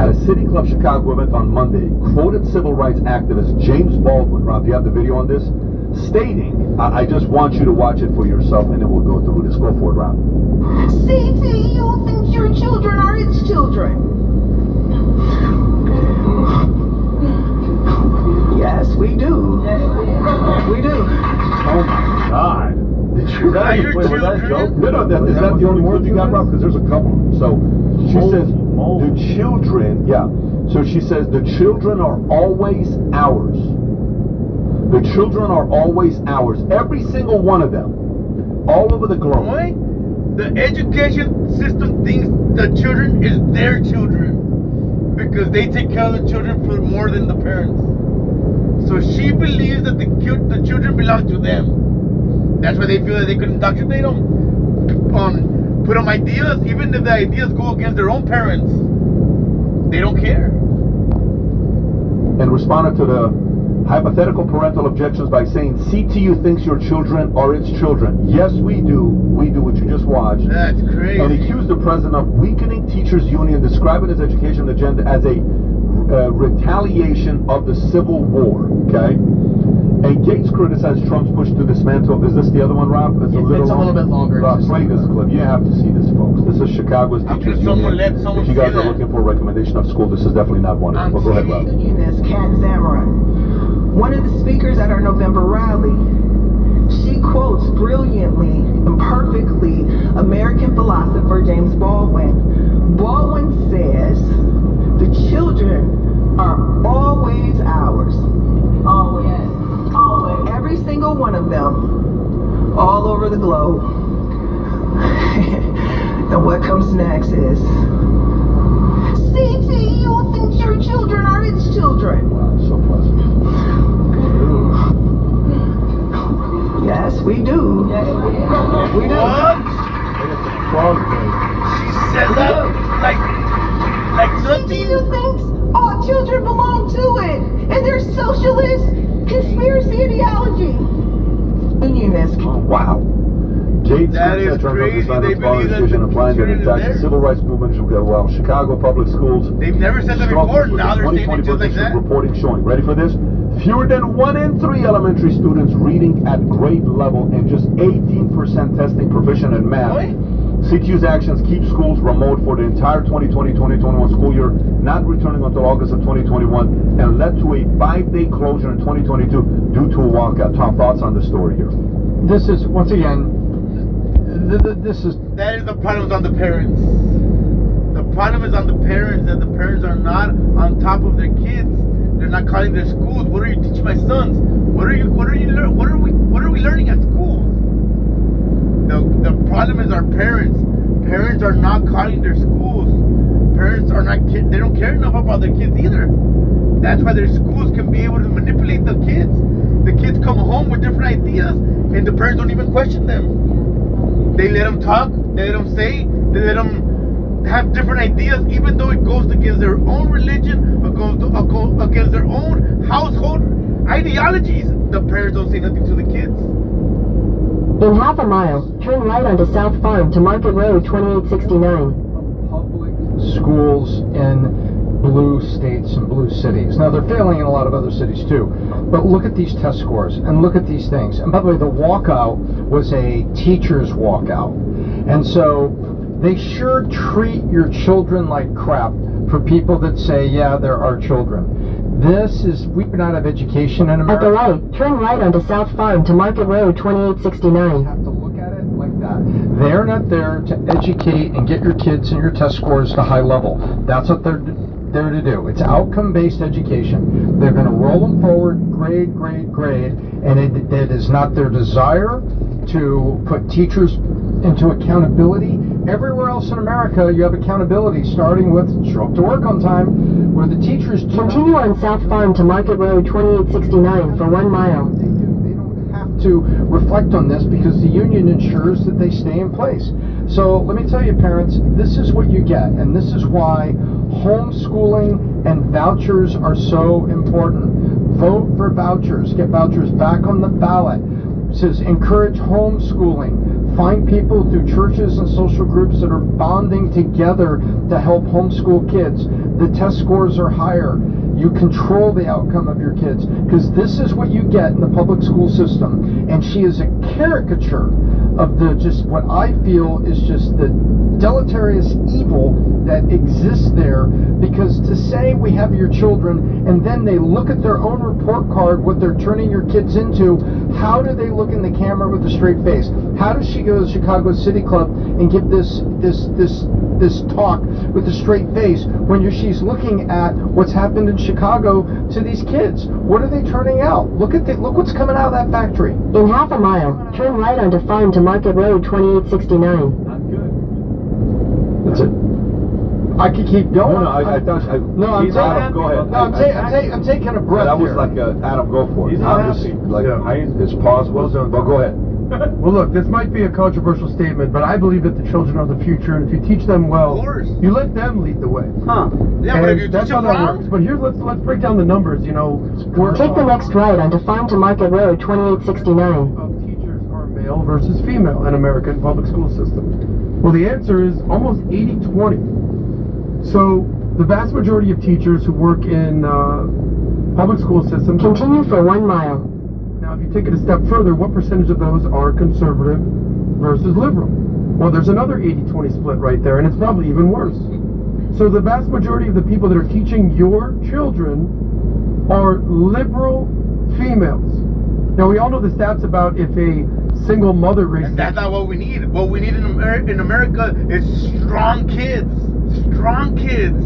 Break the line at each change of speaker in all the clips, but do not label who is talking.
at a City Club Chicago event on Monday, quoted civil rights activist James Baldwin, Rob, do you have the video on this? Stating, I just want you to watch it for yourself and then we'll go through this. Go for it, Rob.
CTU thinks your children are its children. Yes, we do. We do.
Oh my God. Did you
Are your children?
joke? No, is that the only word you got, Rob? Because there's a couple. So she says the children, so she says the children are always ours. The children are always ours. Every single one of them. All over the globe.
Why? The education system thinks the children is their children because they take care of the children for more than the parents. So she believes that the children belong to them. That's why they feel that they can indoctrinate them, put them ideas, even if the ideas go against their own parents. They don't care.
And responded to the hypothetical parental objections by saying, CTU thinks your children are its children. Yes, we do. We do what you just watched.
That's crazy.
And accused the president of weakening teachers' union, describing his education agenda as a retaliation of the Civil War. Okay? And Gates criticized Trump's push to dismantle. Is this the other one, Rob?
It's a little bit longer.
Rob, play this clip. You have to see this, folks. This is Chicago's teachers' union. If you guys are looking for a recommendation of school, this is definitely not one of them. Well, go ahead, Rob.
Unionist Kat Zamarin, one of the speakers at our November rally. She quotes brilliantly and perfectly American philosopher James Baldwin. Baldwin says, the children are always ours. Always. Always. Every single one of them. All over the globe. And what comes next is, CTU thinks your children are its children.
Wow, so pleasant.
Yes, we do. We do.
What? She says that like nothing.
CTU thinks all children belong to it, and their socialist conspiracy ideology. Unionist.
Oh, wow. Gates
That is crazy. They believe that the
applying that
children is
attacks the
theirs.
civil rights movement should go well. Chicago public schools.
They've never said that before. Now they're saying it just like that.
Reporting showing. Ready for this? Fewer than 1 in 3 elementary students reading at grade level and just 18% testing proficient in math.
What?
CTU's actions keep schools remote for the entire 2020-2021 school year, not returning until August of 2021, and led to a 5-day closure in 2022 due to a walkout. Tom, thoughts on the story here?
This is, once again,
That is the problem on the parents. The problem is on the parents, that the parents are not on top of their kids. They're not calling their schools. What are you teaching my sons? What are we learning at school? The problem is our parents. Parents are not calling their schools. Parents are not. They don't care enough about their kids either. That's why their schools can be able to manipulate the kids. The kids come home with different ideas, and the parents don't even question them. They let them talk. They let them say. They let them have different ideas, even though it goes against their own religion, or goes against their own household ideologies. The parents don't say nothing to the kids.
In half a mile, turn right onto South Farm to Market Road 2869.
public schools in blue states and blue cities. Now, they're failing in a lot of other cities too, but look at these test scores and look at these things. And by the way, the walkout was a teacher's walkout. And so they sure treat your children like crap for people that say, yeah, they're our children. We do not have education in America.
At the right, turn right onto South Farm to Market Road 2869.
Have to look at it like that. They're not there to educate and get your kids and your test scores to high level. That's what they're there to do. It's outcome-based education. They're going to roll them forward, grade, and it is not their desire to put teachers into accountability. Everywhere else in America, you have accountability, starting with show up to work on time, where the teachers do
Continue on South Farm to Market Road 2869 for 1 mile.
They don't have to reflect on this because the union ensures that they stay in place. So let me tell you, parents, this is what you get, and this is why homeschooling and vouchers are so important. Vote for vouchers. Get vouchers back on the ballot. says encourage homeschooling. Find people through churches and social groups that are bonding together to help homeschool kids. The test scores are higher. You control the outcome of your kids, because this is what you get in the public school system. And she is a caricature of the just what I feel is just the deleterious evil that exists there. Because to say we have your children and then they look at their own report card, what they're turning your kids into, how do they look in the camera with a straight face? How does she go to the Chicago City Club and give this talk with a straight face when she's looking at what's happened in Chicago to these kids? What are they turning out? Look what's coming out of that factory.
In half a mile, turn right onto Farm to Market Road 2869.
Not good. That's it.
I could keep going.
Adam, go ahead.
I'm taking a breath
that was
here.
like Adam, go for it.
He's
I'm
not
just
happy.
like
Yeah.
his pause was.
Well done.
Well, go ahead.
Well, look, this might be a controversial statement, but I believe that the children are the future, and if you teach them well,
Of course.
you let them lead the way.
Yeah, but if you
that's
teach
how
them
that
wrong,
works. But here, let's break down the numbers. You know,
Take the next right onto Farm to Market Road 2869.
of teachers are male versus female in American public school system. Well, the answer is almost 80-20. So the vast majority of teachers who work in public school systems.
Continue for 1 mile.
Now, if you take it a step further, what percentage of those are conservative versus liberal? Well, there's another 80-20 split right there, and it's probably even worse. So the vast majority of the people that are teaching your children are liberal females. Now, we all know the stats about if a single mother raises...
and that's not what we need. What we need in America is strong kids. Strong kids.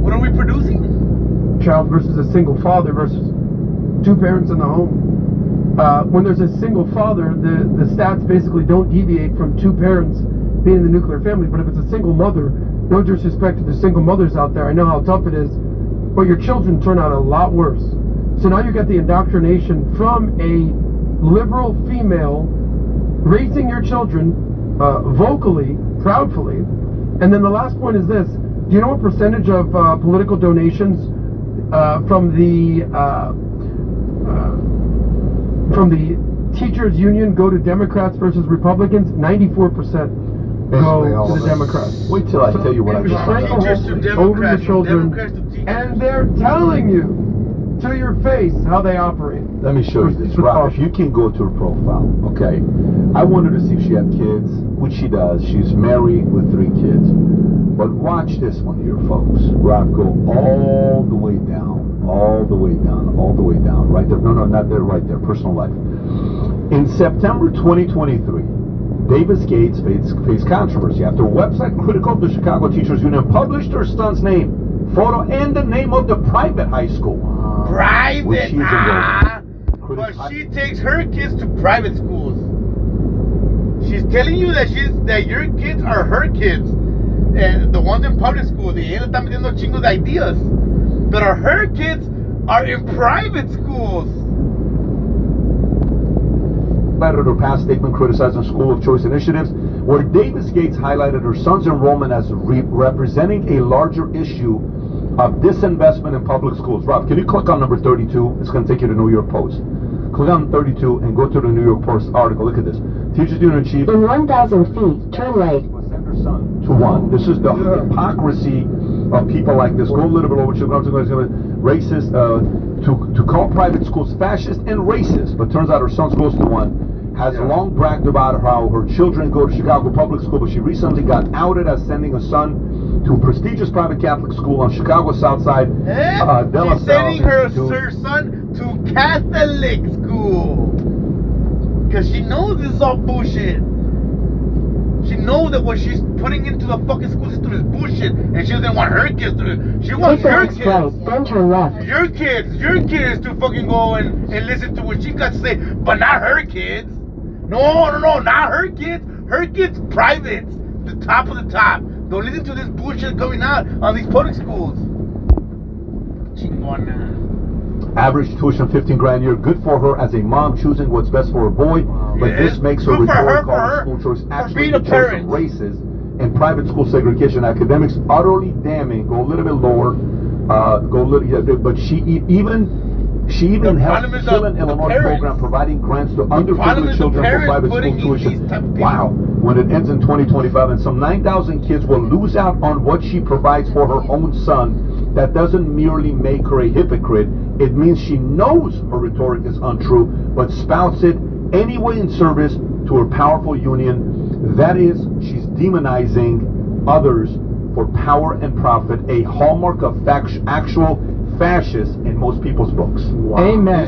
What are we producing?
child versus a single father versus two parents in the home. When there's a single father, the stats basically don't deviate from two parents being in the nuclear family. But if it's a single mother, no disrespect to the single mothers out there, I know how tough it is, but your children turn out a lot worse. So now you got the indoctrination from a liberal female raising your children vocally, proudly. And then the last point is this: do you know what percentage of political donations from the teachers union go to Democrats versus Republicans? 94% go to the Democrats.
Wait till I tell you what I just
Strangle
Teachers to
over your
Democrats,
children,
Democrats to teachers.
and they're telling you to your face how they operate.
Let me show you this. Rob, if you can go to her profile, okay? I wanted to see if she had kids, which she does. She's married with 3 kids. But watch this one here, folks. Rob, go all the way down, all the way down, all the way down. Right there. No, not there, right there. Personal life. In September 2023, Davis Gates faced controversy after a website critical of the Chicago Teachers Union published her son's name, photo, and the name of the private high school.
Private,
enrolled.
but she takes her kids to private schools. She's telling you that your kids are her kids, and the ones in public schools, y ella está metiendo chingos de ideas, but her kids are in private schools.
Highlighted her past statement criticizing school of choice initiatives, where Davis Gates highlighted her son's enrollment as representing a larger issue of disinvestment in public schools. Rob, can you click on number 32? It's going to take you to New York Post. Click on 32 and go to the New York Post article. Look at this. Teachers Union Chief
In 1,000 feet, turn right.
send her son to one. This is the hypocrisy of people like this. Go a little bit over racist, to call private schools fascist and racist, but turns out her son's goes to one. Has long bragged about how her children go to Chicago public school, but she recently got outed as sending a son to a prestigious private Catholic school on Chicago's South Side.
She's sending her son to Catholic school because she knows this is all bullshit. She knows that what she's putting into the fucking school system is bullshit, and she doesn't want her kids to. She wants
Take the
your
next
kids.
right, then turn left.
Your kids to fucking go and listen to what she got to say, but not her kids. No, not her kids. Her kids private, the top of the top. Don't listen to this bullshit coming out on these public schools. Chingona.
Average tuition $15,000 a year. Good for her as a mom choosing what's best for her boy, but
Yes.
this makes her
Good for her,
rhetoric
for
on
her,
school choice
for
actually
being
the
a
choice
parent.
of races and private school segregation. Academics utterly damning. Go a little bit lower. But she even She even
The
helped
problem is
kill
the
an Illinois
parents.
program providing grants to
problem
underprivileged
is the
children for
parents
private school
putting in
tuition.
these type of people.
Wow. When it ends in 2025, and some 9,000 kids will lose out on what she provides for her own son, that doesn't merely make her a hypocrite. It means she knows her rhetoric is untrue, but spouts it anyway in service to her powerful union. That is, she's demonizing others for power and profit, a hallmark of actual fascists in most people's books.
Amen.